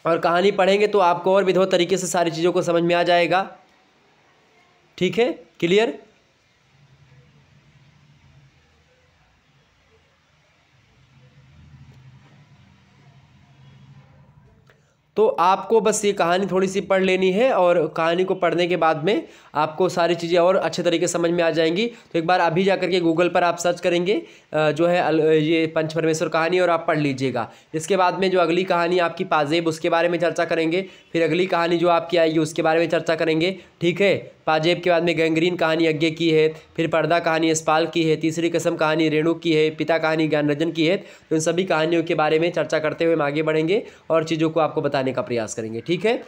और कहानी पढ़ेंगे तो आपको और विधिवत तरीके से सारी चीज़ों को समझ में आ जाएगा, ठीक है। क्लियर। तो आपको बस ये कहानी थोड़ी सी पढ़ लेनी है और कहानी को पढ़ने के बाद में आपको सारी चीज़ें और अच्छे तरीके से समझ में आ जाएंगी। तो एक बार अभी जा करके गूगल पर आप सर्च करेंगे जो है ये पंच परमेश्वर कहानी और आप पढ़ लीजिएगा। इसके बाद में जो अगली कहानी आपकी पाजेब, उसके बारे में चर्चा करेंगे। फिर अगली कहानी जो आपकी आएगी उसके बारे में चर्चा करेंगे, ठीक है। पाजेब के बाद में गैंग्रीन कहानी यज्ञ की है, फिर पर्दा कहानी यशपाल की है, तीसरी कसम कहानी रेणु की है, पिता कहानी ज्ञानरंजन की है। तो इन सभी कहानियों के बारे में चर्चा करते हुए हम आगे बढ़ेंगे और चीज़ों को आपको बताने का प्रयास करेंगे, ठीक है।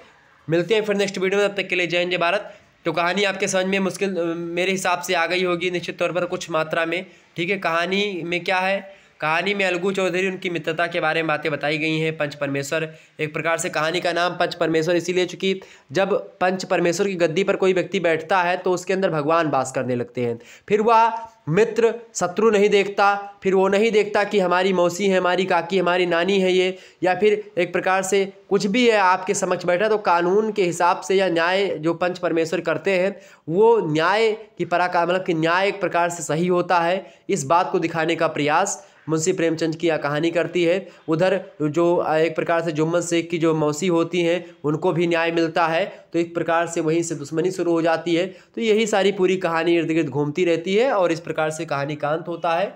मिलते हैं फिर नेक्स्ट वीडियो में, तब तक के लिए जय हिंद जय भारत। तो कहानी आपके समझ में मुश्किल मेरे हिसाब से आ गई होगी निश्चित तौर पर कुछ मात्रा में, ठीक है। कहानी में क्या है, कहानी में अलगू चौधरी उनकी मित्रता के बारे में बातें बताई गई हैं। पंच परमेश्वर, एक प्रकार से कहानी का नाम पंच परमेश्वर इसीलिए चूंकि जब पंच परमेश्वर की गद्दी पर कोई व्यक्ति बैठता है तो उसके अंदर भगवान वास करने लगते हैं। फिर वह मित्र शत्रु नहीं देखता, फिर वो नहीं देखता कि हमारी मौसी है, हमारी काकी, हमारी नानी है ये, या फिर एक प्रकार से कुछ भी है आपके समक्ष बैठा, तो कानून के हिसाब से या न्याय जो पंच परमेश्वर करते हैं वो न्याय की पराकाष्ठा, मतलब कि न्याय एक प्रकार से सही होता है, इस बात को दिखाने का प्रयास मुंशी प्रेमचंद की यह कहानी करती है। उधर जो एक प्रकार से जुम्मन शेख की जो मौसी होती हैं उनको भी न्याय मिलता है, तो एक प्रकार से वहीं से दुश्मनी शुरू हो जाती है। तो यही सारी पूरी कहानी इर्द गिर्द घूमती रहती है और इस प्रकार से कहानी का अंत होता है,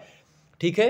ठीक है।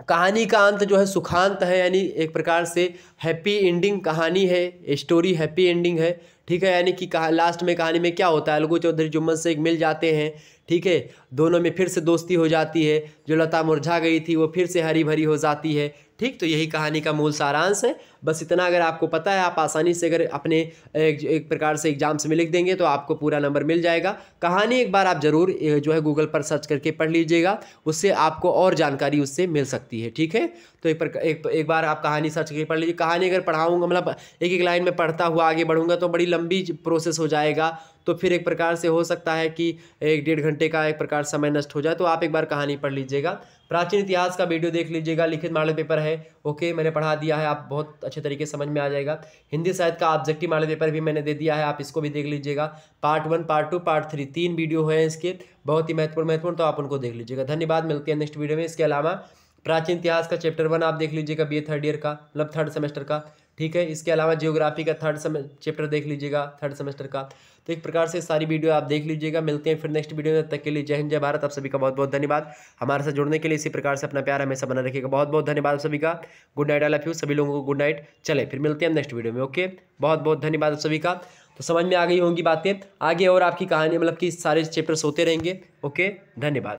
कहानी का अंत जो है सुखांत है, यानी एक प्रकार से हैप्पी एंडिंग कहानी है, स्टोरी हैप्पी एंडिंग है, ठीक है। यानी कि लास्ट में कहानी में क्या होता है, अलगू चौधरी जुम्मन शेख मिल जाते हैं, ठीक है। दोनों में फिर से दोस्ती हो जाती है, जो लता मुरझा गई थी वो फिर से हरी भरी हो जाती है, ठीक। तो यही कहानी का मूल सारांश है। बस इतना अगर आपको पता है, आप आसानी से अगर अपने एक प्रकार से एग्जाम्स में लिख देंगे तो आपको पूरा नंबर मिल जाएगा। कहानी एक बार आप ज़रूर जो है गूगल पर सर्च करके पढ़ लीजिएगा, उससे आपको और जानकारी उससे मिल सकती है, ठीक है। तो एक बार आप कहानी सर्च करके पढ़ लीजिए। कहानी अगर पढ़ाऊँगा, मतलब एक एक लाइन में पढ़ता हुआ आगे बढ़ूँगा तो बड़ी लंबी प्रोसेस हो जाएगा, तो फिर एक प्रकार से हो सकता है कि 1-1.5 घंटे का एक प्रकार समय नष्ट हो जाए। तो आप एक बार कहानी पढ़ लीजिएगा। प्राचीन इतिहास का वीडियो देख लीजिएगा, लिखित मॉडल पेपर है, ओके, मैंने पढ़ा दिया है, आप बहुत अच्छे तरीके से समझ में आ जाएगा। हिंदी साहित्य का ऑब्जेक्टिव मॉडल पेपर भी मैंने दे दिया है, आप इसको भी देख लीजिएगा। पार्ट 1, पार्ट 2, पार्ट 3 3 वीडियो हैं इसके, बहुत ही महत्वपूर्ण, तो आप उनको देख लीजिएगा। धन्यवाद, मिलते हैं नेक्स्ट वीडियो में। इसके अलावा प्राचीन इतिहास का चैप्टर 1 आप देख लीजिएगा, BA थर्ड ईयर का, मतलब थर्ड सेमेस्टर का, ठीक है। इसके अलावा जियोग्राफी का चैप्टर देख लीजिएगा, थर्ड सेमेस्टर का। तो एक प्रकार से सारी वीडियो आप देख लीजिएगा। मिलते हैं फिर नेक्स्ट वीडियो में, तब तक के लिए जय हिंद जय भारत। आप सभी का बहुत बहुत धन्यवाद हमारे साथ जुड़ने के लिए। इसी प्रकार से अपना प्यार हमेशा बना रखिएगा। बहुत बहुत धन्यवाद सभी का। Good night, I love you. सभी लोगों को गुड नाइट। चले फिर मिलते हैं नेक्स्ट वीडियो में, ओके। बहुत बहुत धन्यवाद सभी का। तो समझ में आ गई होंगी बातें, आगे और आपकी कहानी मतलब कि सारे चैप्टर्स होते रहेंगे, ओके। धन्यवाद।